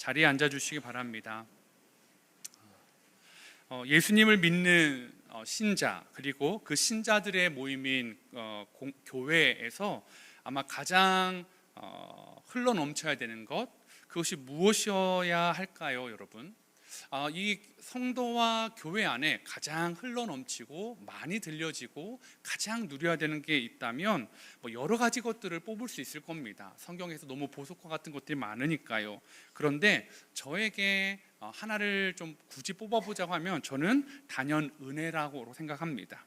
자리에 앉아주시기 바랍니다. 예수님을 믿는 신자, 그리고 그 신자들의 모임인 교회에서 아마 가장 흘러넘쳐야 되는 것, 그것이 무엇이어야 할까요, 여러분? 이 성도와 교회 안에 가장 흘러넘치고 많이 들려지고 가장 누려야 되는 게 있다면 여러 가지 것들을 뽑을 수 있을 겁니다. 성경에서 너무 보석과 같은 것들이 많으니까요. 그런데 저에게 하나를 좀 굳이 뽑아보자고 하면 저는 단연 은혜라고 생각합니다.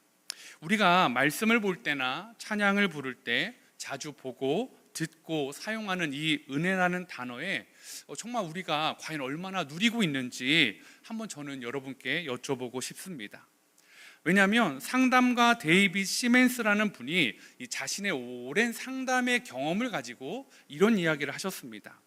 우리가 말씀을 볼 때나 찬양을 부를 때 자주 보고 듣고 사용하는 이 은혜라는 단어에 정말 우리가 과연 얼마나 누리고 있는지 한번 저는 여러분께 여쭤보고 싶습니다. 왜냐하면 상담가 데이빗 시멘스라는 분이 이 자신의 오랜 상담의 경험을 가지고 이런 이야기를 하셨습니다.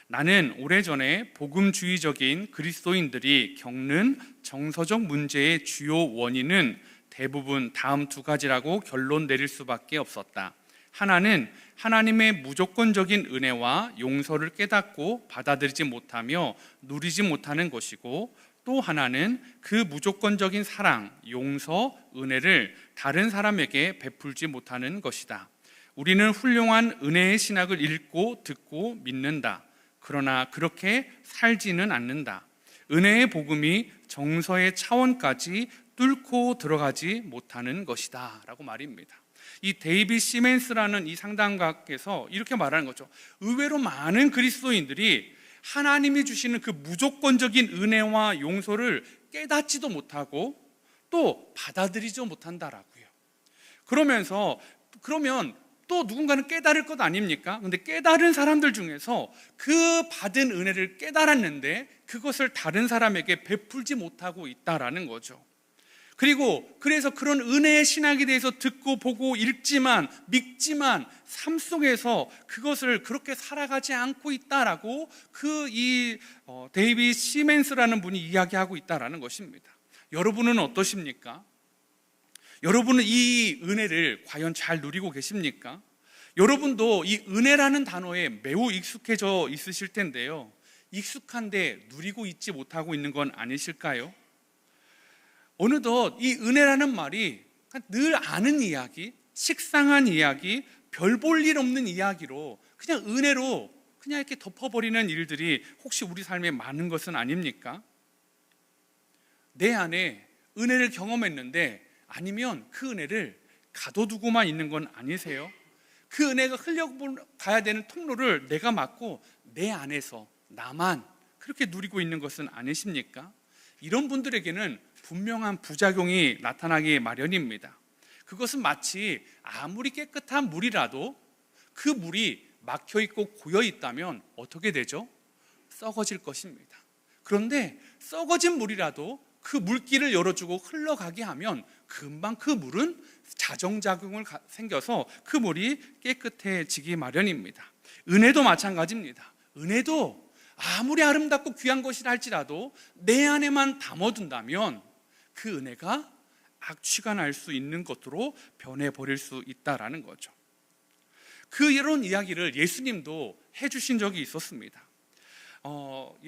나는 오래전에 복음주의적인 그리스도인들이 겪는 정서적 문제의 주요 원인은 대부분 다음 두 가지라고 결론 내릴 수밖에 없었다. 하나는 하나님의 무조건적인 은혜와 용서를 깨닫고 받아들이지 못하며 누리지 못하는 것이고, 또 하나는 그 무조건적인 사랑, 용서, 은혜를 다른 사람에게 베풀지 못하는 것이다. 우리는 훌륭한 은혜의 신학을 읽고 듣고 믿는다. 그러나 그렇게 살지는 않는다. 은혜의 복음이 정서의 차원까지 뚫고 들어가지 못하는 것이다 라고 말입니다. 이 데이빗 시멘스라는 이 상담가께서 이렇게 말하는 거죠. 의외로 많은 그리스도인들이 하나님이 주시는 그 무조건적인 은혜와 용서를 깨닫지도 못하고 또 받아들이지도 못한다라고요. 그러면 또 누군가는 깨달을 것 아닙니까? 근데 깨달은 사람들 중에서 그 받은 은혜를 깨달았는데 그것을 다른 사람에게 베풀지 못하고 있다라는 거죠. 그래서 그런 은혜의 신학에 대해서 듣고 보고 읽지만 믿지만 삶 속에서 그것을 그렇게 살아가지 않고 있다라고 데이빗 시멘스라는 분이 이야기하고 있다라는 것입니다. 여러분은 어떠십니까? 여러분은 이 은혜를 과연 잘 누리고 계십니까? 여러분도 이 은혜라는 단어에 매우 익숙해져 있으실 텐데요, 익숙한데 누리고 있지 못하고 있는 건 아니실까요? 어느덧 이 은혜라는 말이 늘 아는 이야기, 식상한 이야기, 별 볼 일 없는 이야기로 그냥 은혜로 그냥 이렇게 덮어버리는 일들이 혹시 우리 삶에 많은 것은 아닙니까? 내 안에 은혜를 경험했는데 아니면 그 은혜를 가둬두고만 있는 건 아니세요? 그 은혜가 흘려가야 되는 통로를 내가 막고 내 안에서 나만 그렇게 누리고 있는 것은 아니십니까? 이런 분들에게는 분명한 부작용이 나타나기 마련입니다. 그것은 마치 아무리 깨끗한 물이라도 그 물이 막혀있고 고여있다면 어떻게 되죠? 썩어질 것입니다. 그런데 썩어진 물이라도 그 물길을 열어주고 흘러가게 하면 금방 그 물은 자정작용을 생겨서 그 물이 깨끗해지기 마련입니다. 은혜도 마찬가지입니다. 은혜도 아무리 아름답고 귀한 것이라 할지라도 내 안에만 담아둔다면 그 은혜가 악취가 날 수 있는 것으로 변해버릴 수 있다라는 거죠. 이런 이야기를 예수님도 해주신 적이 있었습니다.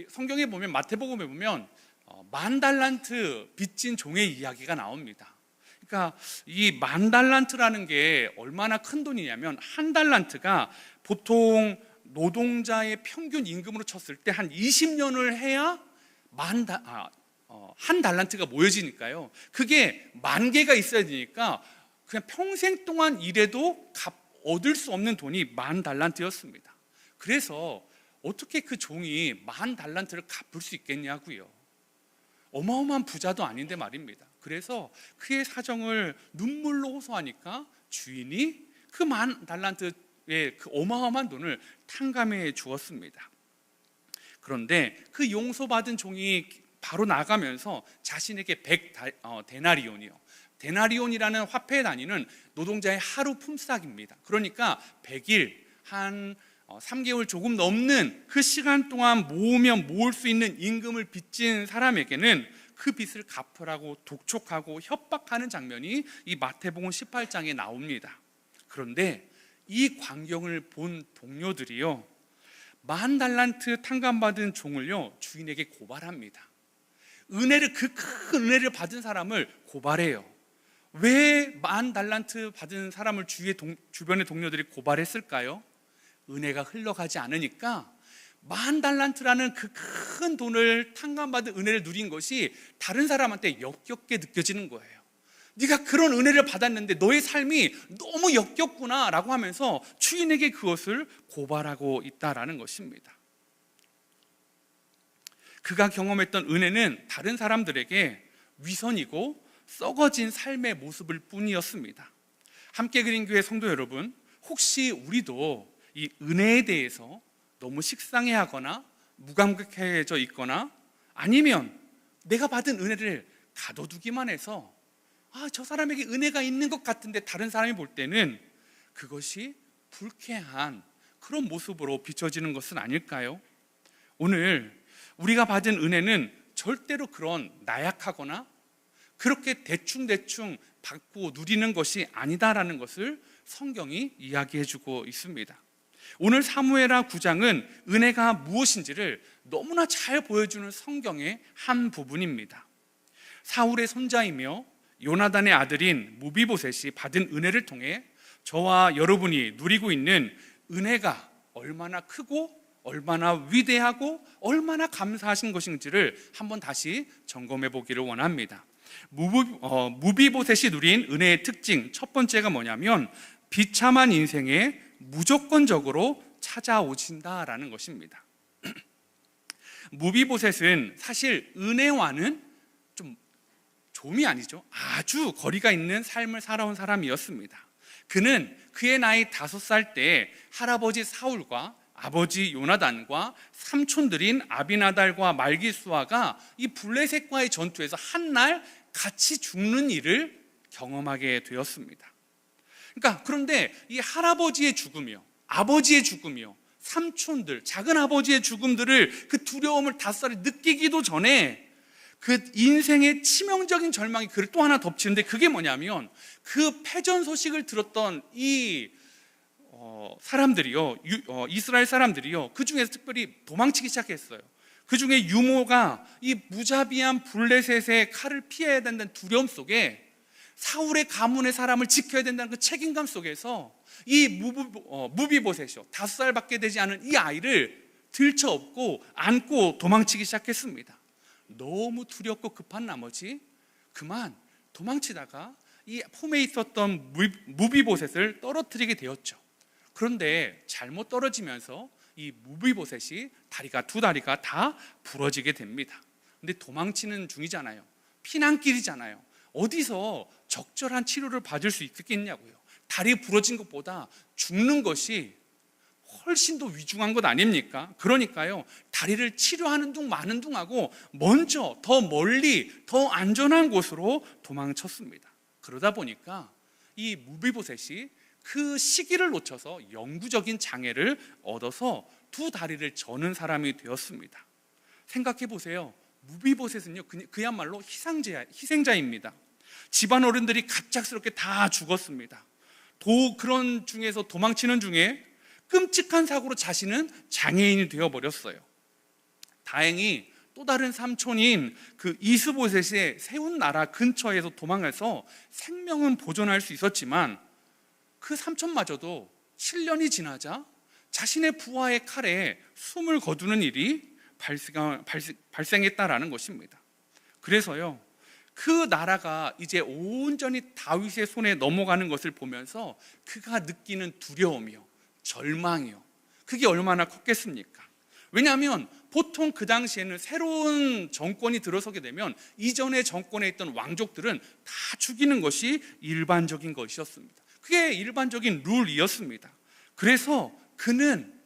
성경에 보면, 마태복음에 보면 10,000달란트 빚진 종의 이야기가 나옵니다. 그러니까 이 10,000달란트라는 게 얼마나 큰 돈이냐면, 한 달란트가 보통 노동자의 평균 임금으로 쳤을 때 한 20년을 해야 한 달란트가 모여지니까요. 그게 10,000개가 있어야 되니까 그냥 평생 동안 일해도 얻을 수 없는 돈이 10,000달란트였습니다. 그래서 어떻게 그 종이 10,000달란트를 갚을 수 있겠냐고요. 어마어마한 부자도 아닌데 말입니다. 그래서 그의 사정을 눈물로 호소하니까 주인이 그 10,000달란트의 그 어마어마한 돈을 탕감해 주었습니다. 그런데 그 용서받은 종이 바로 나가면서 자신에게 100데나리온이요. 데나리온이라는 화폐의 단위는 노동자의 하루 품삯입니다. 그러니까 100일, 한 3개월 조금 넘는 그 시간 동안 모으면 모을 수 있는 임금을 빚진 사람에게는 그 빚을 갚으라고 독촉하고 협박하는 장면이 이 마태복음 18장에 나옵니다. 그런데 이 광경을 본 동료들이요, 10,000달란트 탕감받은 종을요 주인에게 고발합니다. 은혜를 그 큰 은혜를 받은 사람을 고발해요. 왜 10,000달란트 받은 사람을 주변의 동료들이 고발했을까요? 은혜가 흘러가지 않으니까 10,000달란트라는 그 큰 돈을 탕감받은 은혜를 누린 것이 다른 사람한테 역겹게 느껴지는 거예요. 네가 그런 은혜를 받았는데 너의 삶이 너무 역겹구나 라고 하면서 주인에게 그것을 고발하고 있다라는 것입니다. 그가 경험했던 은혜는 다른 사람들에게 위선이고 썩어진 삶의 모습일 뿐이었습니다. 함께 그린 교회 성도 여러분, 혹시 우리도 이 은혜에 대해서 너무 식상해하거나 무감각해져 있거나 아니면 내가 받은 은혜를 가둬두기만 해서 저 사람에게 은혜가 있는 것 같은데 다른 사람이 볼 때는 그것이 불쾌한 그런 모습으로 비춰지는 것은 아닐까요? 오늘 우리가 받은 은혜는 절대로 그런 나약하거나 그렇게 대충대충 받고 누리는 것이 아니다라는 것을 성경이 이야기해주고 있습니다. 오늘 사무엘하 9장은 은혜가 무엇인지를 너무나 잘 보여주는 성경의 한 부분입니다. 사울의 손자이며 요나단의 아들인 무비보셋이 받은 은혜를 통해 저와 여러분이 누리고 있는 은혜가 얼마나 크고 얼마나 위대하고 얼마나 감사하신 것인지를 한번 다시 점검해 보기를 원합니다. 무비보셋이 누린 은혜의 특징 첫 번째가 뭐냐면 비참한 인생에 무조건적으로 찾아오신다라는 것입니다. 무비보셋은 사실 은혜와는 좀이 아니죠. 아주 거리가 있는 삶을 살아온 사람이었습니다. 그는 그의 나이 5살 때 할아버지 사울과 아버지 요나단과 삼촌들인 아비나달과 말기수아가 이 블레셋과의 전투에서 한날 같이 죽는 일을 경험하게 되었습니다. 그런데 이 할아버지의 죽음이요, 아버지의 죽음이요, 삼촌들, 작은 아버지의 죽음들을 그 두려움을 5살에 느끼기도 전에 그 인생의 치명적인 절망이 그를 또 하나 덮치는데 그게 뭐냐면 그 패전 소식을 들었던 이 사람들이요, 이스라엘 사람들이요, 그 중에서 특별히 도망치기 시작했어요. 그 중에 유모가 이 무자비한 블레셋의 칼을 피해야 된다는 두려움 속에 사울의 가문의 사람을 지켜야 된다는 그 책임감 속에서 이 무비보셋이요, 5살밖에 되지 않은 이 아이를 들쳐업고 안고 도망치기 시작했습니다. 너무 두렵고 급한 나머지 그만 도망치다가 이 품에 있었던 무비보셋을 떨어뜨리게 되었죠. 그런데 잘못 떨어지면서 이 무비보셋이 두 다리가 다 부러지게 됩니다. 근데 도망치는 중이잖아요. 피난길이잖아요. 어디서 적절한 치료를 받을 수 있겠냐고요. 다리 부러진 것보다 죽는 것이 훨씬 더 위중한 것 아닙니까? 그러니까요, 다리를 치료하는 둥 마는 둥 하고 먼저 더 멀리 더 안전한 곳으로 도망쳤습니다. 그러다 보니까 이 무비보셋이 그 시기를 놓쳐서 영구적인 장애를 얻어서 2 다리를 저는 사람이 되었습니다. 생각해 보세요. 무비보셋은요, 그야말로 희생자입니다. 집안 어른들이 갑작스럽게 다 죽었습니다. 그런 중에서 도망치는 중에 끔찍한 사고로 자신은 장애인이 되어버렸어요. 다행히 또 다른 삼촌인 그 이스보셋의 세운 나라 근처에서 도망해서 생명은 보존할 수 있었지만 그 삼촌마저도 7년이 지나자 자신의 부하의 칼에 숨을 거두는 일이 발생했다라는 것입니다. 그래서요, 그 나라가 이제 온전히 다윗의 손에 넘어가는 것을 보면서 그가 느끼는 두려움이요, 절망이요, 그게 얼마나 컸겠습니까? 왜냐하면 보통 그 당시에는 새로운 정권이 들어서게 되면 이전의 정권에 있던 왕족들은 다 죽이는 것이 일반적인 것이었습니다. 그게 일반적인 룰이었습니다. 그래서 그는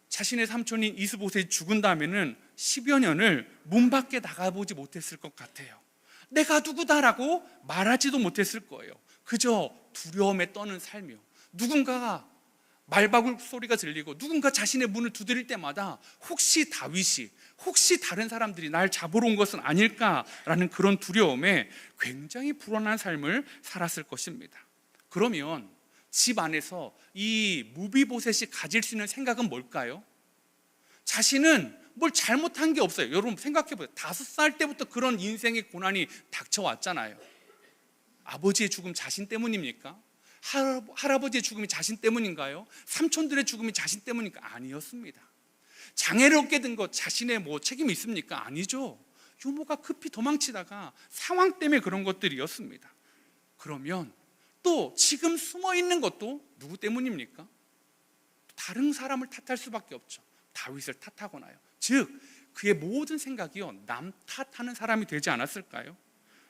자신의 삼촌인 이스보셋이 죽은 다음에는 10여 년을 문 밖에 나가보지 못했을 것 같아요. 내가 누구다라고 말하지도 못했을 거예요. 그저 두려움에 떠는 삶이요, 누군가가 말바굴 소리가 들리고 누군가 자신의 문을 두드릴 때마다 혹시 다윗이, 혹시 다른 사람들이 날 잡으러 온 것은 아닐까라는 그런 두려움에 굉장히 불안한 삶을 살았을 것입니다. 그러면 집 안에서 이 무비보셋이 가질 수 있는 생각은 뭘까요? 자신은 뭘 잘못한 게 없어요. 여러분 생각해보세요. 5살 때부터 그런 인생의 고난이 닥쳐왔잖아요. 아버지의 죽음 자신 때문입니까? 할아버지의 죽음이 자신 때문인가요? 삼촌들의 죽음이 자신 때문인가? 아니었습니다. 장애를 얻게 된 것 자신의 책임이 있습니까? 아니죠. 유모가 급히 도망치다가 상황 때문에 그런 것들이었습니다. 그러면 또 지금 숨어 있는 것도 누구 때문입니까? 다른 사람을 탓할 수밖에 없죠. 다윗을 탓하거나요. 즉 그의 모든 생각이요 남 탓하는 사람이 되지 않았을까요?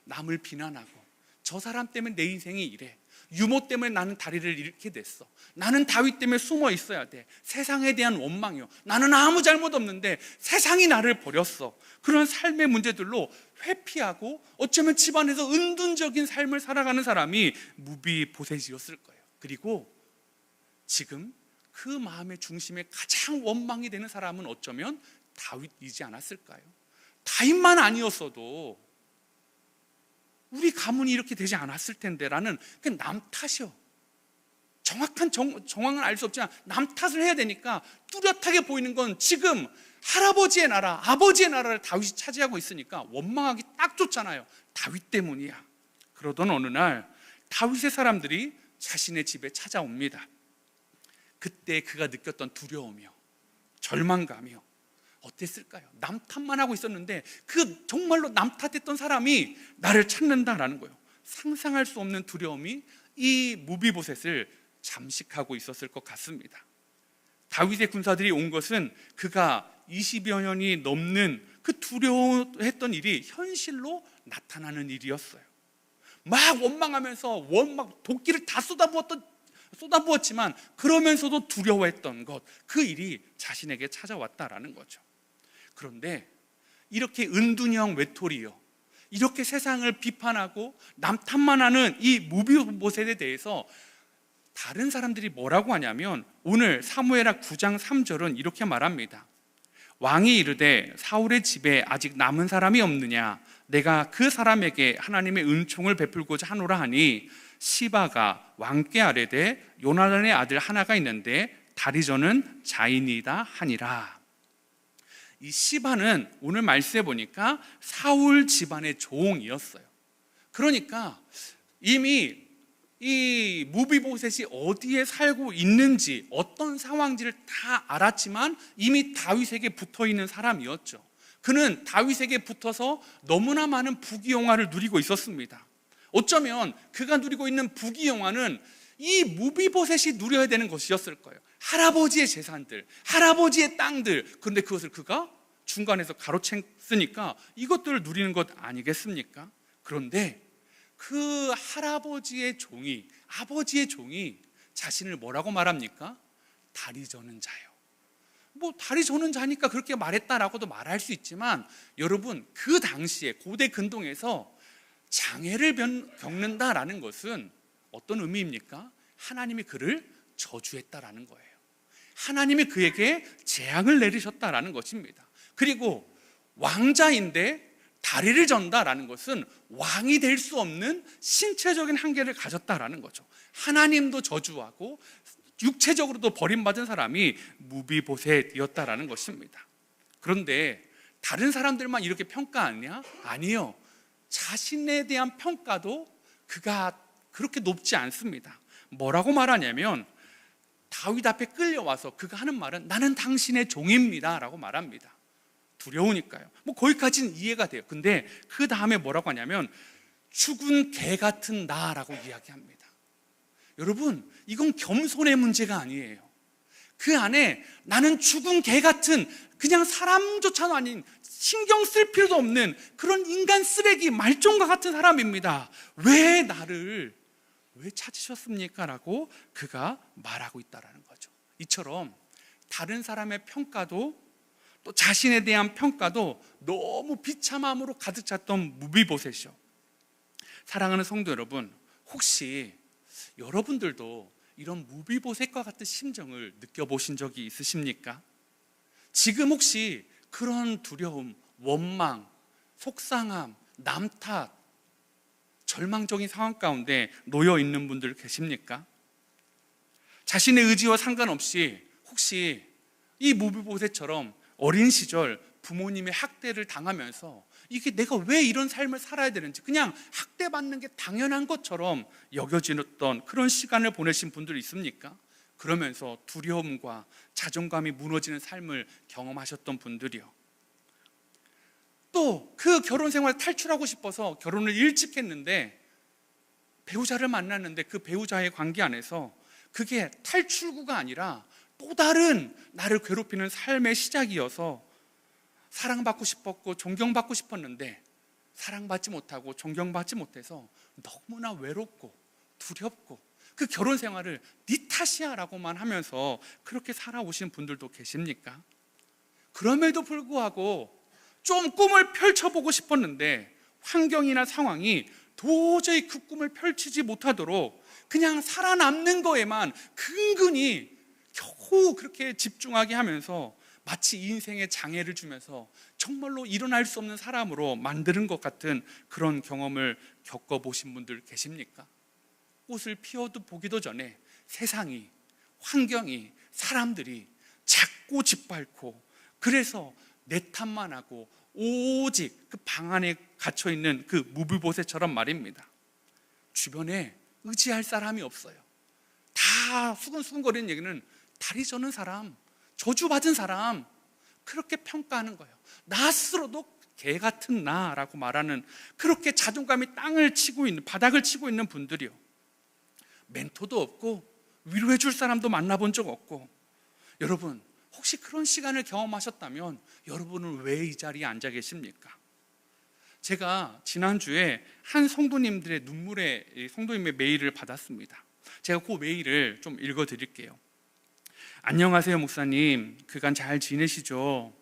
남을 비난하고 저 사람 때문에 내 인생이 이래, 유모 때문에 나는 다리를 잃게 됐어, 나는 다윗 때문에 숨어 있어야 돼, 세상에 대한 원망이요, 나는 아무 잘못 없는데 세상이 나를 버렸어. 그런 삶의 문제들로 회피하고 어쩌면 집안에서 은둔적인 삶을 살아가는 사람이 무비보셋이었을 거예요. 그리고 지금 그 마음의 중심에 가장 원망이 되는 사람은 어쩌면 다윗이지 않았을까요? 다윗만 아니었어도 우리 가문이 이렇게 되지 않았을 텐데 라는 남 탓이요. 정확한 정황은 알 수 없지만 남 탓을 해야 되니까 뚜렷하게 보이는 건 지금 할아버지의 나라, 아버지의 나라를 다윗이 차지하고 있으니까 원망하기 딱 좋잖아요. 다윗 때문이야. 그러던 어느 날 다윗의 사람들이 자신의 집에 찾아옵니다. 그때 그가 느꼈던 두려움이요, 절망감이요 어땠을까요? 남 탓만 하고 있었는데 그 정말로 남 탓했던 사람이 나를 찾는다라는 거예요. 상상할 수 없는 두려움이 이 무비보셋을 잠식하고 있었을 것 같습니다. 다윗의 군사들이 온 것은 그가 20여 년이 넘는 그 두려워했던 일이 현실로 나타나는 일이었어요. 막 원망하면서 막 도끼를 다 쏟아부었지만 그러면서도 두려워했던 것, 그 일이 자신에게 찾아왔다라는 거죠. 그런데 이렇게 은둔형 외톨이요, 이렇게 세상을 비판하고 남 탓만 하는 이 무비보셋에 대해서 다른 사람들이 뭐라고 하냐면 오늘 사무엘하 9장 3절은 이렇게 말합니다. 왕이 이르되 사울의 집에 아직 남은 사람이 없느냐, 내가 그 사람에게 하나님의 은총을 베풀고자 하노라 하니 시바가 왕께 아뢰되 요나단의 아들 하나가 있는데 다리저는 자인이다 하니라. 이 시바는 오늘 말씀해 보니까 사울 집안의 종이었어요. 그러니까 이미 이 무비보셋이 어디에 살고 있는지 어떤 상황인지를 다 알았지만 이미 다윗에게 붙어있는 사람이었죠. 그는 다윗에게 붙어서 너무나 많은 부귀영화를 누리고 있었습니다. 어쩌면 그가 누리고 있는 부귀영화는 이 무비보셋이 누려야 되는 것이었을 거예요. 할아버지의 재산들, 할아버지의 땅들. 그런데 그것을 그가 중간에서 가로챘으니까 이것들을 누리는 것 아니겠습니까? 그런데 그 할아버지의 종이, 아버지의 종이 자신을 뭐라고 말합니까? 다리 저는 자요. 다리 저는 자니까 그렇게 말했다라고도 말할 수 있지만, 여러분 그 당시에 고대 근동에서 장애를 겪는다라는 것은 어떤 의미입니까? 하나님이 그를 저주했다라는 거예요. 하나님이 그에게 재앙을 내리셨다라는 것입니다. 그리고 왕자인데 다리를 전다라는 것은 왕이 될 수 없는 신체적인 한계를 가졌다라는 거죠. 하나님도 저주하고 육체적으로도 버림받은 사람이 무비보셋이었다라는 것입니다. 그런데 다른 사람들만 이렇게 평가하냐? 아니요. 자신에 대한 평가도 그가 그렇게 높지 않습니다. 뭐라고 말하냐면 다윗 앞에 끌려와서 그가 하는 말은 나는 당신의 종입니다 라고 말합니다. 두려우니까요. 거기까지는 이해가 돼요. 근데 그 다음에 뭐라고 하냐면 죽은 개 같은 나라고 이야기합니다. 여러분 이건 겸손의 문제가 아니에요. 그 안에 나는 죽은 개 같은, 그냥 사람조차도 아닌, 신경 쓸 필요도 없는 그런 인간 쓰레기, 말종과 같은 사람입니다. 왜 나를 왜 찾으셨습니까? 라고 그가 말하고 있다는 거죠. 이처럼 다른 사람의 평가도 또 자신에 대한 평가도 너무 비참함으로 가득 찼던 무비보셋이요. 사랑하는 성도 여러분, 혹시 여러분들도 이런 무비보셋과 같은 심정을 느껴보신 적이 있으십니까? 지금 혹시 그런 두려움, 원망, 속상함, 남 탓, 절망적인 상황 가운데 놓여 있는 분들 계십니까? 자신의 의지와 상관없이 혹시 이 무비보셋처럼 어린 시절 부모님의 학대를 당하면서 이게 내가 왜 이런 삶을 살아야 되는지 그냥 학대받는 게 당연한 것처럼 여겨지던 그런 시간을 보내신 분들 있습니까? 그러면서 두려움과 자존감이 무너지는 삶을 경험하셨던 분들이요. 또 그 결혼 생활 탈출하고 싶어서 결혼을 일찍 했는데 배우자를 만났는데 그 배우자의 관계 안에서 그게 탈출구가 아니라 또 다른 나를 괴롭히는 삶의 시작이어서 사랑받고 싶었고 존경받고 싶었는데 사랑받지 못하고 존경받지 못해서 너무나 외롭고 두렵고 그 결혼 생활을 네 탓이야 라고만 하면서 그렇게 살아오신 분들도 계십니까? 그럼에도 불구하고 좀 꿈을 펼쳐보고 싶었는데 환경이나 상황이 도저히 그 꿈을 펼치지 못하도록 그냥 살아남는 거에만 근근히 겨우 그렇게 집중하게 하면서 마치 인생에 장애를 주면서 정말로 일어날 수 없는 사람으로 만드는 것 같은 그런 경험을 겪어보신 분들 계십니까? 꽃을 피워도 보기도 전에 세상이, 환경이, 사람들이 자꾸 짓밟고 그래서 내 탓만 하고 오직 그 방 안에 갇혀있는 그 무비보셋처럼 말입니다. 주변에 의지할 사람이 없어요. 다 수근수근거리는 얘기는 다리 저는 사람, 저주받은 사람, 그렇게 평가하는 거예요. 나 스스로도 개 같은 나라고 말하는, 그렇게 자존감이 땅을 치고 있는, 바닥을 치고 있는 분들이요. 멘토도 없고 위로해 줄 사람도 만나본 적 없고. 여러분 혹시 그런 시간을 경험하셨다면 여러분은 왜 이 자리에 앉아 계십니까? 제가 지난주에 한 성도님들의 성도님의 메일을 받았습니다. 제가 그 메일을 좀 읽어 드릴게요. 안녕하세요 목사님, 그간 잘 지내시죠?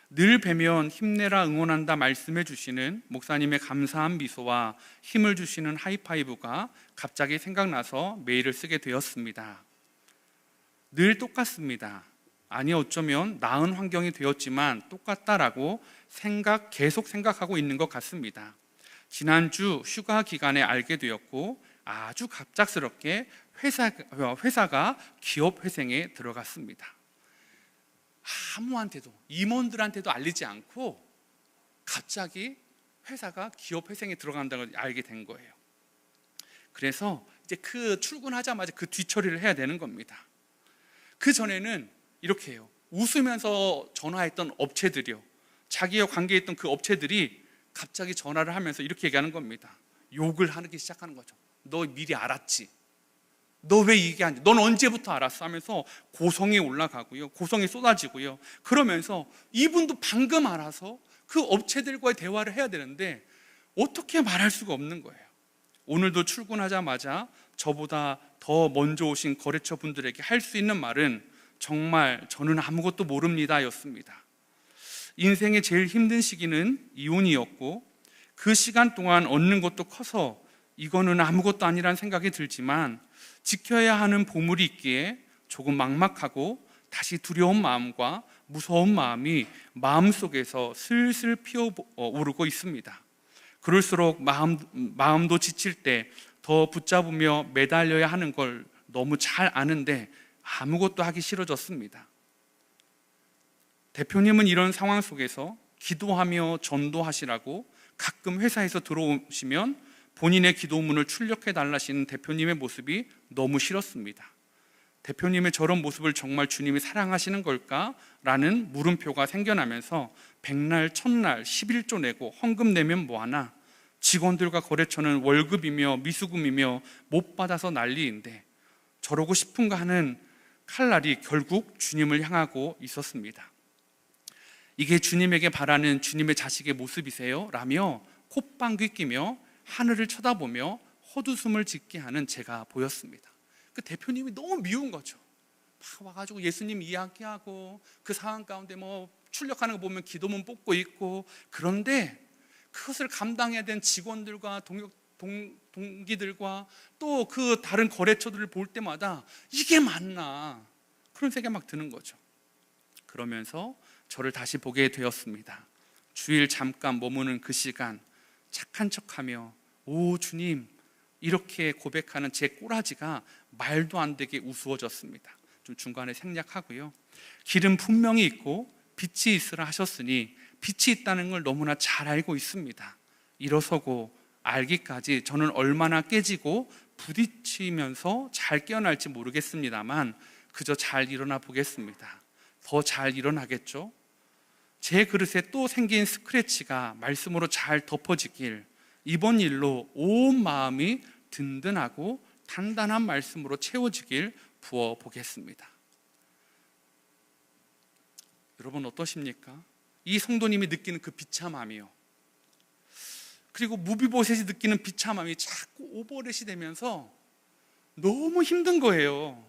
늘 뵈면 힘내라 응원한다 말씀해 주시는 목사님의 감사한 미소와 힘을 주시는 하이파이브가 갑자기 생각나서 메일을 쓰게 되었습니다. 늘 똑같습니다. 아니 어쩌면 나은 환경이 되었지만 똑같다라고 계속 생각하고 있는 것 같습니다. 지난주 휴가 기간에 알게 되었고 아주 갑작스럽게 회사가 기업 회생에 들어갔습니다. 아무한테도, 임원들한테도 알리지 않고 갑자기 회사가 기업 회생에 들어간다는 걸 알게 된 거예요. 그래서 이제 그 출근하자마자 그 뒤처리를 해야 되는 겁니다. 그 전에는 이렇게 해요. 웃으면서 전화했던 업체들이요, 자기와 관계했던 그 업체들이 갑자기 전화를 하면서 이렇게 얘기하는 겁니다. 욕을 하기 시작하는 거죠. 너 미리 알았지? 너 왜 이게 안 돼? 넌 언제부터 알았어? 하면서 고성이 올라가고요, 고성이 쏟아지고요. 그러면서 이분도 방금 알아서 그 업체들과의 대화를 해야 되는데 어떻게 말할 수가 없는 거예요. 오늘도 출근하자마자 저보다 더 먼저 오신 거래처 분들에게 할 수 있는 말은 정말 저는 아무것도 모릅니다 였습니다. 인생의 제일 힘든 시기는 이혼이었고 그 시간 동안 얻는 것도 커서 이거는 아무것도 아니란 생각이 들지만 지켜야 하는 보물이 있기에 조금 막막하고 다시 두려운 마음과 무서운 마음이 마음속에서 슬슬 피어오르고 있습니다. 그럴수록 마음도 지칠 때 더 붙잡으며 매달려야 하는 걸 너무 잘 아는데 아무것도 하기 싫어졌습니다. 대표님은 이런 상황 속에서 기도하며 전도하시라고 가끔 회사에서 들어오시면 본인의 기도문을 출력해 달라시는 대표님의 모습이 너무 싫었습니다. 대표님의 저런 모습을 정말 주님이 사랑하시는 걸까? 라는 물음표가 생겨나면서 백날, 천날, 11조 내고 헌금 내면 뭐하나? 직원들과 거래처는 월급이며 미수금이며 못 받아서 난리인데 저러고 싶은가 하는 칼날이 결국 주님을 향하고 있었습니다. 이게 주님에게 바라는 주님의 자식의 모습이세요? 라며 콧방귀 끼며 하늘을 쳐다보며 헛웃음을 짓게 하는 제가 보였습니다. 그 대표님이 너무 미운 거죠. 막 와가지고 예수님 이야기하고 그 상황 가운데 뭐 출력하는 거 보면 기도문 뽑고 있고, 그런데 그것을 감당해야 된 직원들과 동기들과 또 그 다른 거래처들을 볼 때마다 이게 맞나 그런 생각이 막 드는 거죠. 그러면서 저를 다시 보게 되었습니다. 주일 잠깐 머무는 그 시간 착한 척하며 오 주님 이렇게 고백하는 제 꼬라지가 말도 안 되게 우스워졌습니다. 좀 중간에 생략하고요. 길은 분명히 있고 빛이 있으라 하셨으니 빛이 있다는 걸 너무나 잘 알고 있습니다. 일어서고 알기까지 저는 얼마나 깨지고 부딪히면서 잘 깨어날지 모르겠습니다만 그저 잘 일어나 보겠습니다. 더 잘 일어나겠죠? 제 그릇에 또 생긴 스크래치가 말씀으로 잘 덮어지길, 이번 일로 온 마음이 든든하고 단단한 말씀으로 채워지길 부어보겠습니다. 여러분 어떠십니까? 이 성도님이 느끼는 그 비참함이요, 그리고 무비보셋이 느끼는 비참함이 자꾸 오버렛이 되면서 너무 힘든 거예요.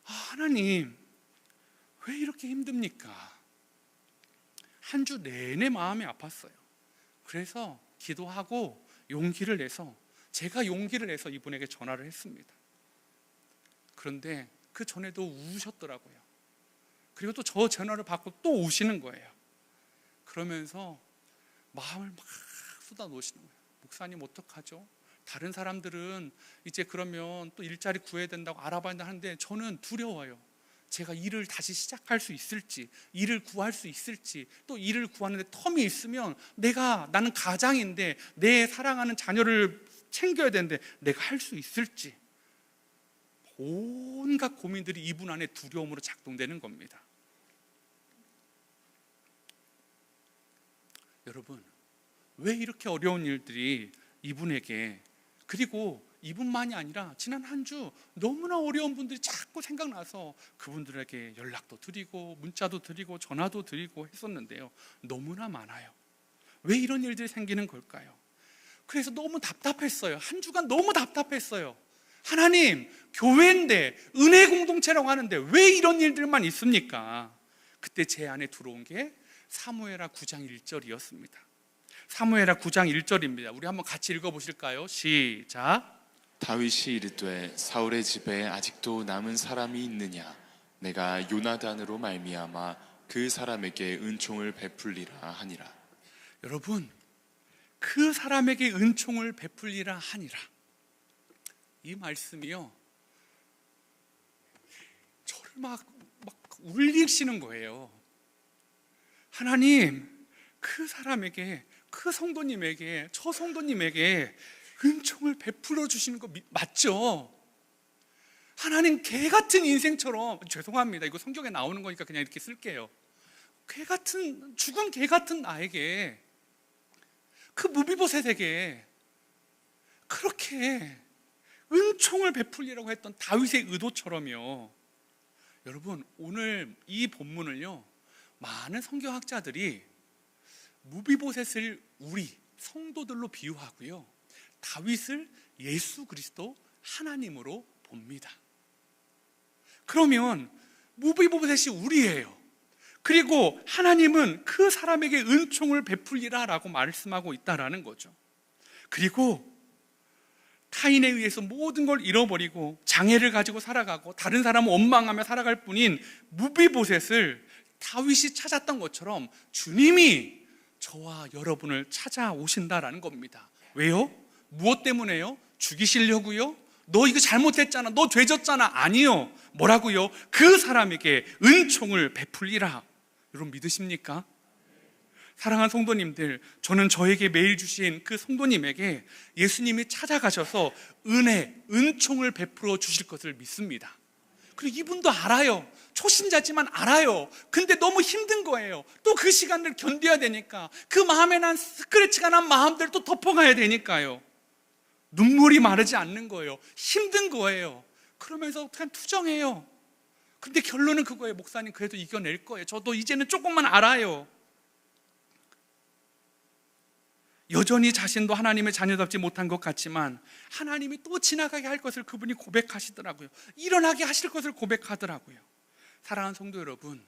하나님 왜 이렇게 힘듭니까? 한 주 내내 마음이 아팠어요. 그래서 기도하고 용기를 내서, 제가 용기를 내서 이분에게 전화를 했습니다. 그런데 그 전에도 우셨더라고요. 그리고 또 저 전화를 받고 또 우시는 거예요. 그러면서 마음을 막 쏟아놓으시는 거예요. 목사님 어떡하죠? 다른 사람들은 이제 그러면 또 일자리 구해야 된다고 알아봐야 하는데 저는 두려워요. 제가 일을 다시 시작할 수 있을지, 일을 구할 수 있을지, 또 일을 구하는데 텀이 있으면 나는 가장인데 내 사랑하는 자녀를 챙겨야 되는데 내가 할 수 있을지, 온갖 고민들이 이분 안에 두려움으로 작동되는 겁니다. 여러분, 왜 이렇게 어려운 일들이 이분에게, 그리고 이분만이 아니라 지난 한 주 너무나 어려운 분들이 자꾸 생각나서 그분들에게 연락도 드리고 문자도 드리고 전화도 드리고 했었는데요, 너무나 많아요. 왜 이런 일들이 생기는 걸까요? 그래서 너무 답답했어요. 한 주간 너무 답답했어요. 하나님, 교회인데 은혜 공동체라고 하는데 왜 이런 일들만 있습니까? 그때 제 안에 들어온 게 사무엘하 9장 1절이었습니다. 사무엘하 9장 1절입니다. 우리 한번 같이 읽어보실까요? 시작. 다윗이 이르되 사울의 집에 아직도 남은 사람이 있느냐? 내가 요나단으로 말미암아 그 사람에게 은총을 베풀리라 하니라. 여러분, 그 사람에게 은총을 베풀리라 하니라, 이 말씀이요, 저를 막 울리시는 거예요. 하나님, 그 사람에게, 그 성도님에게, 저 성도님에게 은총을 베풀어 주시는 거 맞죠? 하나님, 개 같은 인생처럼, 죄송합니다, 이거 성경에 나오는 거니까 그냥 이렇게 쓸게요. 죽은 개 같은 나에게, 그 무비보셋에게 그렇게 은총을 베풀리라고 했던 다윗의 의도처럼요. 여러분, 오늘 이 본문을요, 많은 성경학자들이 무비보셋을 우리 성도들로 비유하고요, 다윗을 예수 그리스도 하나님으로 봅니다. 그러면 무비보셋이 우리예요. 그리고 하나님은 그 사람에게 은총을 베풀리라 라고 말씀하고 있다라는 거죠. 그리고 타인에 의해서 모든 걸 잃어버리고 장애를 가지고 살아가고 다른 사람을 원망하며 살아갈 뿐인 무비보셋을 다윗이 찾았던 것처럼 주님이 저와 여러분을 찾아오신다라는 겁니다. 왜요? 무엇 때문에요? 죽이시려고요? 너 이거 잘못했잖아, 너 죄졌잖아. 아니요. 뭐라고요? 그 사람에게 은총을 베풀리라. 여러분 믿으십니까? 사랑하는 성도님들, 저는 저에게 메일 주신 그 성도님에게 예수님이 찾아가셔서 은총을 베풀어 주실 것을 믿습니다. 그리고 이분도 알아요. 초신자지만 알아요. 근데 너무 힘든 거예요. 또 그 시간을 견뎌야 되니까, 그 마음에 난 스크래치가 난 마음대로 또 덮어가야 되니까요. 눈물이 마르지 않는 거예요. 힘든 거예요. 그러면서 그냥 투정해요. 근데 결론은 그거예요. 목사님, 그래도 이겨낼 거예요. 저도 이제는 조금만 알아요. 여전히 자신도 하나님의 자녀답지 못한 것 같지만 하나님이 또 지나가게 할 것을 그분이 고백하시더라고요. 일어나게 하실 것을 고백하더라고요. 사랑하는 성도 여러분,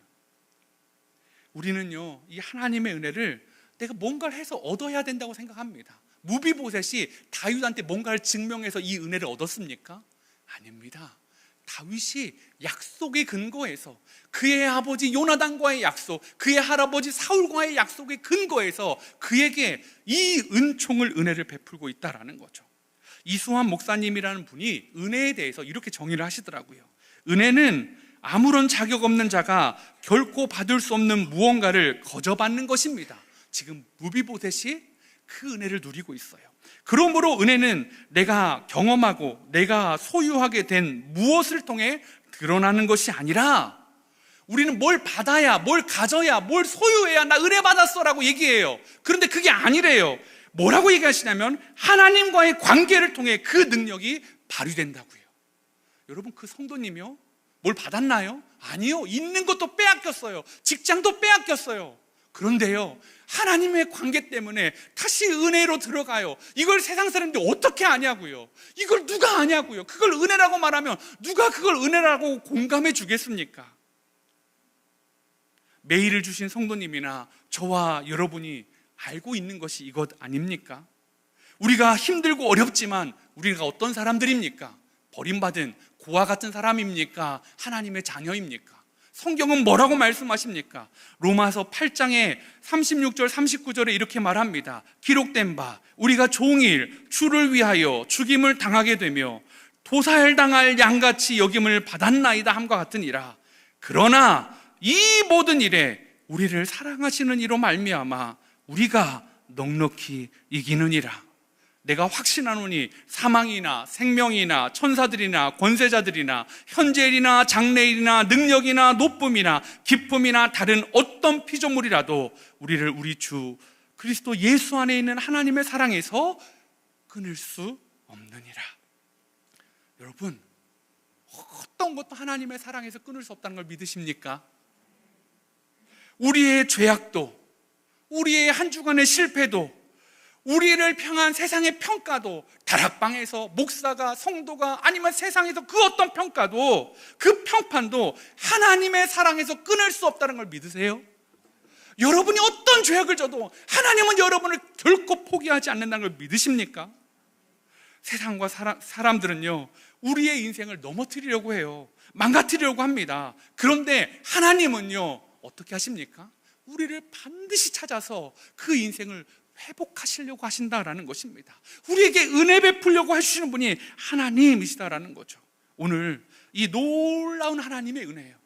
우리는요, 이 하나님의 은혜를 내가 뭔가를 해서 얻어야 된다고 생각합니다. 무비보셋이 다윗한테 뭔가를 증명해서 이 은혜를 얻었습니까? 아닙니다. 다윗이 약속의 근거에서, 그의 아버지 요나단과의 약속, 그의 할아버지 사울과의 약속의 근거에서 그에게 이 은혜를 베풀고 있다라는 거죠. 이수환 목사님이라는 분이 은혜에 대해서 이렇게 정의를 하시더라고요. 은혜는 아무런 자격 없는 자가 결코 받을 수 없는 무언가를 거저받는 것입니다. 지금 무비보셋이 그 은혜를 누리고 있어요. 그러므로 은혜는 내가 경험하고 내가 소유하게 된 무엇을 통해 드러나는 것이 아니라, 우리는 뭘 받아야, 뭘 가져야, 뭘 소유해야 나 은혜 받았어 라고 얘기해요. 그런데 그게 아니래요. 뭐라고 얘기하시냐면 하나님과의 관계를 통해 그 능력이 발휘된다고요. 여러분, 그 성도님이요, 뭘 받았나요? 아니요. 있는 것도 빼앗겼어요. 직장도 빼앗겼어요. 그런데요, 하나님의 관계 때문에 다시 은혜로 들어가요. 이걸 세상 사람들이 어떻게 아냐고요. 이걸 누가 아냐고요. 그걸 은혜라고 말하면 누가 그걸 은혜라고 공감해 주겠습니까? 메일을 주신 성도님이나 저와 여러분이 알고 있는 것이 이것 아닙니까? 우리가 힘들고 어렵지만 우리가 어떤 사람들입니까? 버림받은 고아 같은 사람입니까? 하나님의 자녀입니까? 성경은 뭐라고 말씀하십니까? 로마서 8장에 36절 39절에 이렇게 말합니다. 기록된 바 우리가 종일 주를 위하여 죽임을 당하게 되며 도살당할 양같이 여김을 받았나이다 함과 같으니라. 그러나 이 모든 일에 우리를 사랑하시는 이로 말미암아 우리가 넉넉히 이기느니라. 내가 확신하노니 사망이나 생명이나 천사들이나 권세자들이나 현재일이나 장래일이나 능력이나 높음이나 기쁨이나 다른 어떤 피조물이라도 우리를 우리 주 그리스도 예수 안에 있는 하나님의 사랑에서 끊을 수 없느니라. 여러분, 어떤 것도 하나님의 사랑에서 끊을 수 없다는 걸 믿으십니까? 우리의 죄악도, 우리의 한 주간의 실패도, 우리를 향한 세상의 평가도, 다락방에서 목사가, 성도가, 아니면 세상에서 그 어떤 평가도, 그 평판도 하나님의 사랑에서 끊을 수 없다는 걸 믿으세요? 여러분이 어떤 죄악을 져도 하나님은 여러분을 결코 포기하지 않는다는 걸 믿으십니까? 세상과 사람들은요, 우리의 인생을 넘어뜨리려고 해요. 망가뜨리려고 합니다. 그런데 하나님은요, 어떻게 하십니까? 우리를 반드시 찾아서 그 인생을 회복하시려고 하신다라는 것입니다. 우리에게 은혜 베풀려고 해주시는 분이 하나님이시다라는 거죠. 오늘 이 놀라운 하나님의 은혜예요.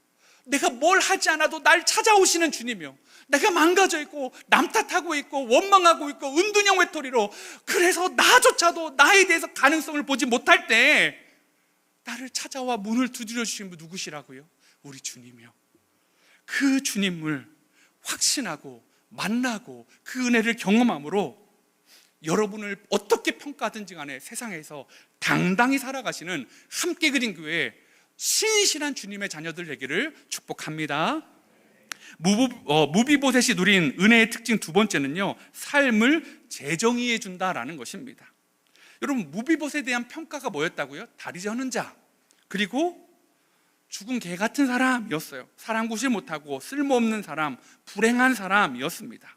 내가 뭘 하지 않아도 날 찾아오시는 주님이요, 내가 망가져 있고 남 탓하고 있고 원망하고 있고 은둔형 외톨이로, 그래서 나조차도 나에 대해서 가능성을 보지 못할 때 나를 찾아와 문을 두드려 주신 분 누구시라고요? 우리 주님이요. 그 주님을 확신하고 만나고 그 은혜를 경험함으로 여러분을 어떻게 평가하든지 간에 세상에서 당당히 살아가시는 함께 그린 교회 신실한 주님의 자녀들 되기를 축복합니다. 무비보셋이 누린 은혜의 특징 두 번째는요, 삶을 재정의해 준다라는 것입니다. 여러분, 무비보셋에 대한 평가가 뭐였다고요? 다리 저는 자, 그리고 죽은 개 같은 사람이었어요. 사람 구실 못하고 쓸모없는 사람, 불행한 사람이었습니다.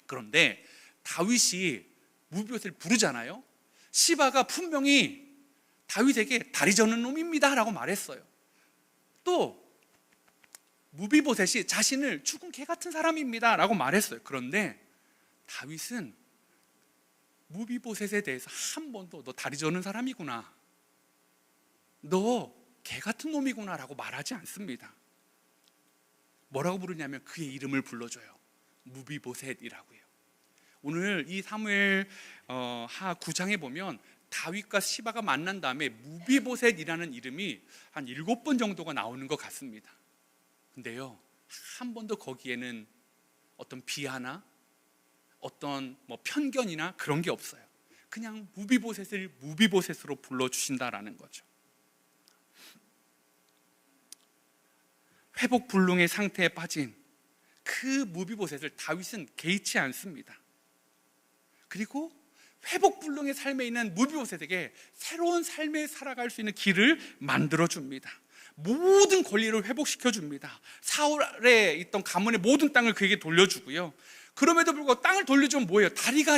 그런데 다윗이 무비보셋을 부르잖아요. 시바가 분명히 다윗에게 다리 저는 놈입니다 라고 말했어요. 또 무비보셋이 자신을 죽은 개 같은 사람입니다 라고 말했어요. 그런데 다윗은 무비보셋에 대해서 한 번도 너 다리 저는 사람이구나, 너 개 같은 놈이구나 라고 말하지 않습니다. 뭐라고 부르냐면 그의 이름을 불러줘요. 무비보셋이라고요. 오늘 이 사무엘 하 9장에 보면 다윗과 시바가 만난 다음에 무비보셋이라는 이름이 한 7번 정도가 나오는 것 같습니다. 근데요, 한 번도 거기에는 어떤 비하나 어떤 편견이나 그런 게 없어요. 그냥 무비보셋을 무비보셋으로 불러주신다라는 거죠. 회복불능의 상태에 빠진 그 무비보셋을 다윗은 개의치 않습니다. 그리고 회복불능의 삶에 있는 무비보셋에게 새로운 삶에 살아갈 수 있는 길을 만들어줍니다. 모든 권리를 회복시켜줍니다. 사울에 있던 가문의 모든 땅을 그에게 돌려주고요. 그럼에도 불구하고 땅을 돌려주면 뭐예요?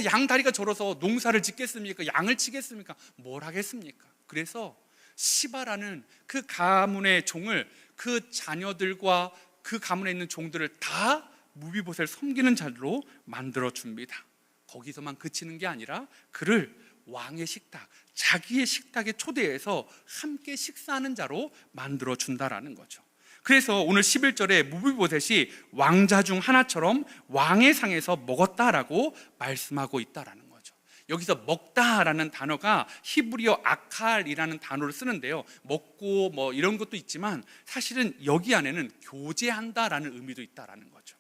양 다리가 절어서 농사를 짓겠습니까? 양을 치겠습니까? 뭘 하겠습니까? 그래서 시바라는 그 가문의 종을, 그 자녀들과 그 가문에 있는 종들을 다 무비보셋을 섬기는 자로 만들어줍니다. 거기서만 그치는 게 아니라 그를 왕의 식탁, 자기의 식탁에 초대해서 함께 식사하는 자로 만들어 준다라는 거죠. 그래서 오늘 11절에 무비보셋이 왕자 중 하나처럼 왕의 상에서 먹었다라고 말씀하고 있다라는 거죠. 여기서 먹다라는 단어가 히브리어 아칼이라는 단어를 쓰는데요, 먹고 뭐 이런 것도 있지만 사실은 여기 안에는 교제한다라는 의미도 있다라는 거죠.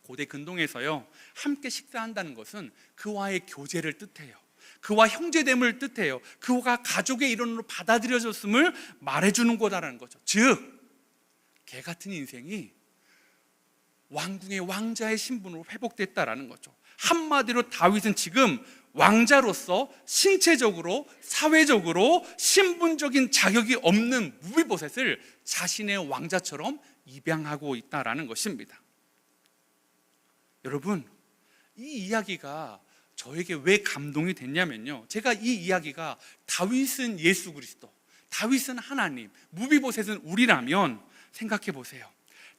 고대 근동에서요, 함께 식사한다는 것은 그와의 교제를 뜻해요. 그와 형제됨을 뜻해요. 그가 가족의 일원으로 받아들여졌음을 말해주는 거다라는 거죠. 즉 개 같은 인생이 왕궁의 왕자의 신분으로 회복됐다라는 거죠. 한마디로 다윗은 지금 왕자로서 신체적으로, 사회적으로, 신분적인 자격이 없는 무비보셋을 자신의 왕자처럼 입양하고 있다라는 것입니다. 여러분, 이 이야기가 저에게 왜 감동이 됐냐면요, 제가 이 이야기가 다윗은 예수 그리스도, 다윗은 하나님, 무비보셋은 우리라면 생각해 보세요.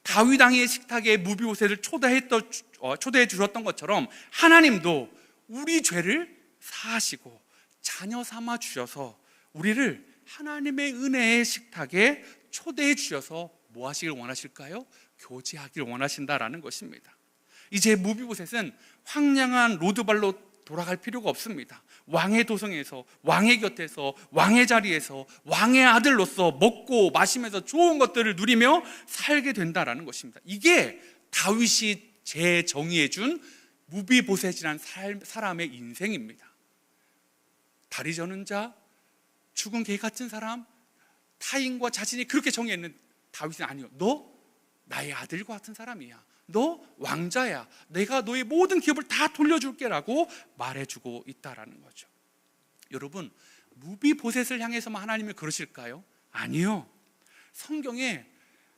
다윗 왕의 식탁에 무비보셋을 초대해 주셨던 것처럼 하나님도 우리 죄를 사하시고 자녀 삼아 주셔서 우리를 하나님의 은혜의 식탁에 초대해 주셔서 뭐 하시길 원하실까요? 교제하길 원하신다라는 것입니다. 이제 무비보셋은 황량한 로드발로 돌아갈 필요가 없습니다. 왕의 도성에서, 왕의 곁에서, 왕의 자리에서 왕의 아들로서 먹고 마시면서 좋은 것들을 누리며 살게 된다라는 것입니다. 이게 다윗이 재정의해 준 무비보셋이라는 사람의 인생입니다. 다리 저는 자, 죽은 개 같은 사람, 타인과 자신이 그렇게 정의했는 다윗은 아니요, 너 나의 아들과 같은 사람이야, 너 왕자야, 내가 너의 모든 기업을 다 돌려줄게 라고 말해주고 있다라는 거죠. 여러분, 무비보셋을 향해서만 하나님이 그러실까요? 아니요. 성경에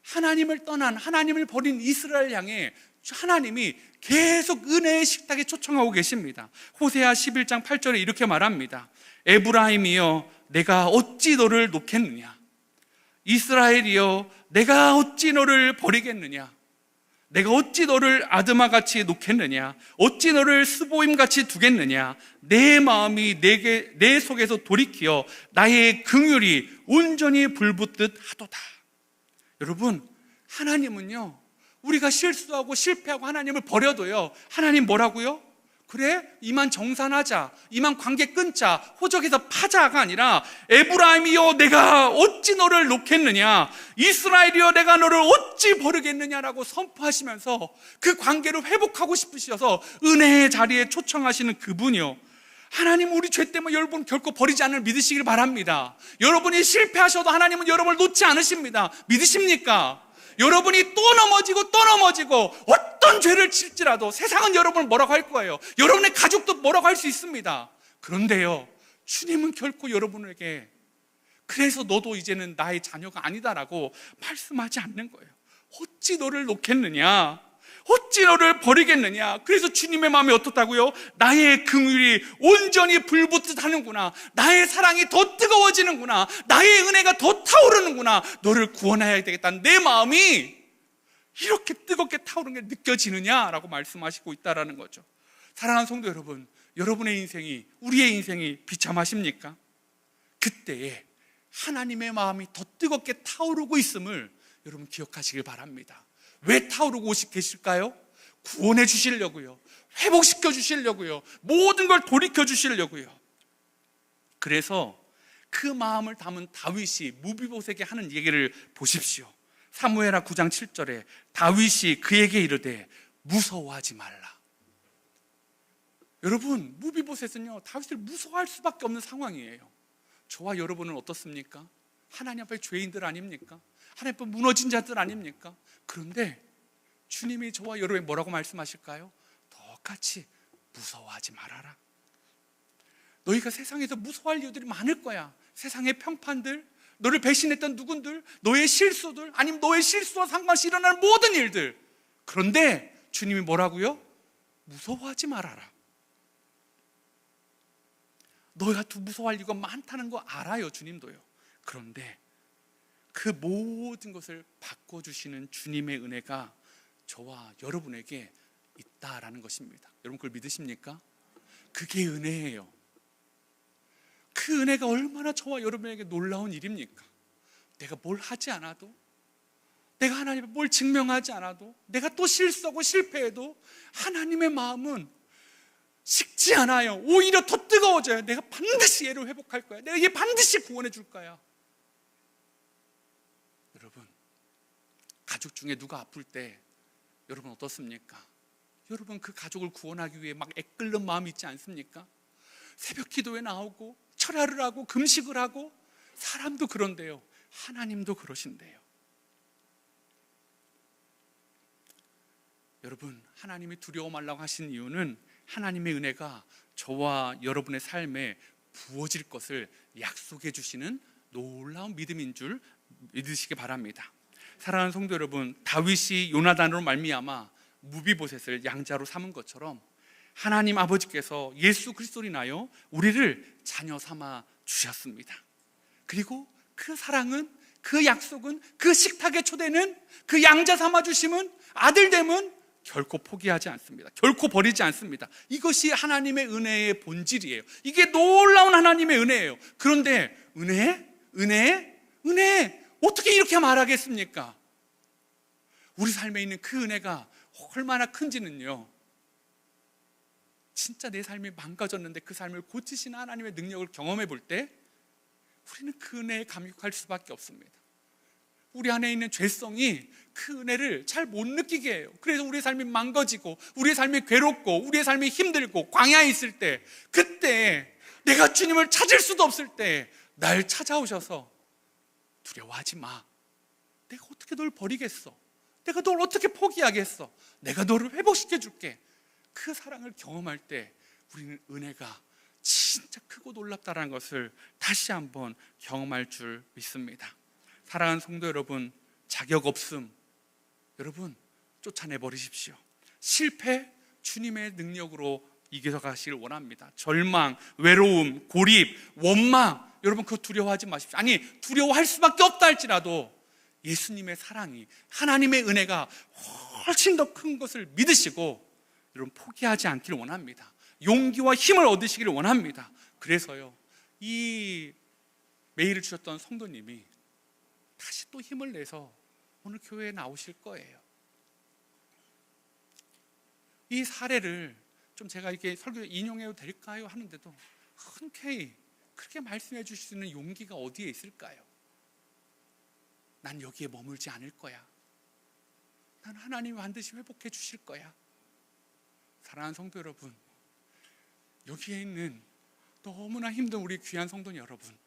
하나님을 떠난, 하나님을 버린 이스라엘 향해 하나님이 계속 은혜의 식탁에 초청하고 계십니다. 호세아 11장 8절에 이렇게 말합니다. 에브라임이여 내가 어찌 너를 놓겠느냐, 이스라엘이여 내가 어찌 너를 버리겠느냐, 내가 어찌 너를 아드마같이 놓겠느냐, 어찌 너를 스보임같이 두겠느냐, 내 마음이 내 속에서 돌이키어 나의 긍휼이 온전히 불붙듯 하도다. 여러분, 하나님은요, 우리가 실수하고 실패하고 하나님을 버려도요, 하나님 뭐라고요? 그래, 이만 정산하자, 이만 관계 끊자, 호적에서 파자가 아니라 에브라임이여 내가 어찌 너를 놓겠느냐, 이스라엘이여 내가 너를 어찌 버리겠느냐라고 선포하시면서 그 관계를 회복하고 싶으셔서 은혜의 자리에 초청하시는 그분이요, 하나님 우리 죄 때문에 여러분 결코 버리지 않을 믿으시길 바랍니다. 여러분이 실패하셔도 하나님은 여러분을 놓지 않으십니다. 믿으십니까? 여러분이 또 넘어지고 어떤 죄를 칠지라도 세상은 여러분을 뭐라고 할 거예요. 여러분의 가족도 뭐라고 할 수 있습니다. 그런데요, 주님은 결코 여러분에게 그래서 너도 이제는 나의 자녀가 아니다라고 말씀하지 않는 거예요. 어찌 너를 놓겠느냐, 어찌 너를 버리겠느냐. 그래서 주님의 마음이 어떻다고요? 나의 긍휼이 온전히 불붙듯 하는구나, 나의 사랑이 더 뜨거워지는구나, 나의 은혜가 더 타오르는구나, 너를 구원해야 되겠다는 내 마음이 이렇게 뜨겁게 타오르는 게 느껴지느냐라고 말씀하시고 있다라는 거죠. 사랑하는 성도 여러분, 여러분의 인생이, 우리의 인생이 비참하십니까? 그때에 하나님의 마음이 더 뜨겁게 타오르고 있음을 여러분 기억하시길 바랍니다. 왜 타오르고 계실까요? 구원해 주시려고요, 회복시켜 주시려고요, 모든 걸 돌이켜 주시려고요. 그래서 그 마음을 담은 다윗이 무비보셋에게 하는 얘기를 보십시오. 사무엘하 9장 7절에 다윗이 그에게 이르되 무서워하지 말라. 여러분, 무비보셋은요 다윗을 무서워할 수밖에 없는 상황이에요. 저와 여러분은 어떻습니까? 하나님 앞에 죄인들 아닙니까? 하나님 앞에 무너진 자들 아닙니까? 그런데 주님이 저와 여러분에게 뭐라고 말씀하실까요? 똑같이 무서워하지 말아라. 너희가 세상에서 무서워할 이유들이 많을 거야. 세상의 평판들, 너를 배신했던 누군들, 너의 실수들, 아니면 너의 실수와 상관없이 일어나는 모든 일들. 그런데 주님이 뭐라고요? 무서워하지 말아라. 너희가 무서워할 이유가 많다는 거 알아요, 주님도요. 그런데 그 모든 것을 바꿔주시는 주님의 은혜가 저와 여러분에게 있다라는 것입니다. 여러분 그걸 믿으십니까? 그게 은혜예요. 그 은혜가 얼마나 저와 여러분에게 놀라운 일입니까? 내가 뭘 하지 않아도, 내가 하나님께 뭘 증명하지 않아도, 내가 또 실수하고 실패해도 하나님의 마음은 식지 않아요. 오히려 더 뜨거워져요. 내가 반드시 얘를 회복할 거야. 내가 얘 반드시 구원해 줄 거야. 여러분, 가족 중에 누가 아플 때 여러분 어떻습니까? 여러분 그 가족을 구원하기 위해 막 애끓는 마음이 있지 않습니까? 새벽 기도에 나오고 철야를 하고 금식을 하고. 사람도 그런데요, 하나님도 그러신대요. 여러분, 하나님이 두려워 말라고 하신 이유는 하나님의 은혜가 저와 여러분의 삶에 부어질 것을 약속해 주시는 놀라운 믿음인 줄 믿으시기 바랍니다. 사랑하는 성도 여러분, 다윗이 요나단으로 말미암아 무비보셋을 양자로 삼은 것처럼 하나님 아버지께서 예수 그리스도로 인하여 우리를 자녀 삼아 주셨습니다. 그리고 그 사랑은, 그 약속은, 그 식탁의 초대는, 그 양자 삼아 주심은, 아들됨은 결코 포기하지 않습니다. 결코 버리지 않습니다. 이것이 하나님의 은혜의 본질이에요. 이게 놀라운 하나님의 은혜예요. 그런데 은혜 어떻게 이렇게 말하겠습니까? 우리 삶에 있는 그 은혜가 얼마나 큰지는요, 진짜 내 삶이 망가졌는데 그 삶을 고치시는 하나님의 능력을 경험해 볼 때 우리는 그 은혜에 감격할 수밖에 없습니다. 우리 안에 있는 죄성이 그 은혜를 잘 못 느끼게 해요. 그래서 우리의 삶이 망가지고, 우리의 삶이 괴롭고, 우리의 삶이 힘들고 광야에 있을 때, 그때 내가 주님을 찾을 수도 없을 때 날 찾아오셔서 두려워하지 마. 내가 어떻게 널 버리겠어? 내가 널 어떻게 포기하겠어? 내가 너를 회복시켜 줄게. 그 사랑을 경험할 때 우리는 은혜가 진짜 크고 놀랍다는 것을 다시 한번 경험할 줄 믿습니다. 사랑하는 성도 여러분, 자격 없음 여러분 쫓아내 버리십시오. 실패 주님의 능력으로 이겨서 가시길 원합니다. 절망, 외로움, 고립, 원망, 여러분 그거 두려워하지 마십시오. 아니, 두려워할 수밖에 없다 할지라도 예수님의 사랑이, 하나님의 은혜가 훨씬 더 큰 것을 믿으시고 여러분 포기하지 않기를 원합니다. 용기와 힘을 얻으시기를 원합니다. 그래서요, 이 메일을 주셨던 성도님이 다시 또 힘을 내서 오늘 교회에 나오실 거예요. 이 사례를 좀 제가 이렇게 설교에 인용해도 될까요? 하는데도 흔쾌히 그렇게 말씀해 주실 수 있는 용기가 어디에 있을까요? 난 여기에 머물지 않을 거야. 난 하나님이 반드시 회복해 주실 거야. 사랑하는 성도 여러분, 여기에 있는 너무나 힘든 우리 귀한 성도 여러분,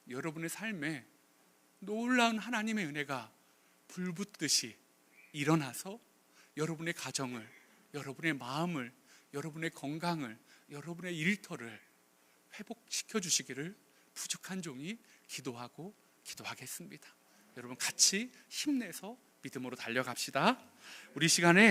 여러분의 삶에 놀라운 하나님의 은혜가 불붙듯이 일어나서 여러분의 가정을, 여러분의 마음을, 여러분의 건강을, 여러분의 일터를 회복시켜 주시기를 부족한 종이 기도하고 기도하겠습니다. 여러분 같이 힘내서 믿음으로 달려갑시다. 우리 시간에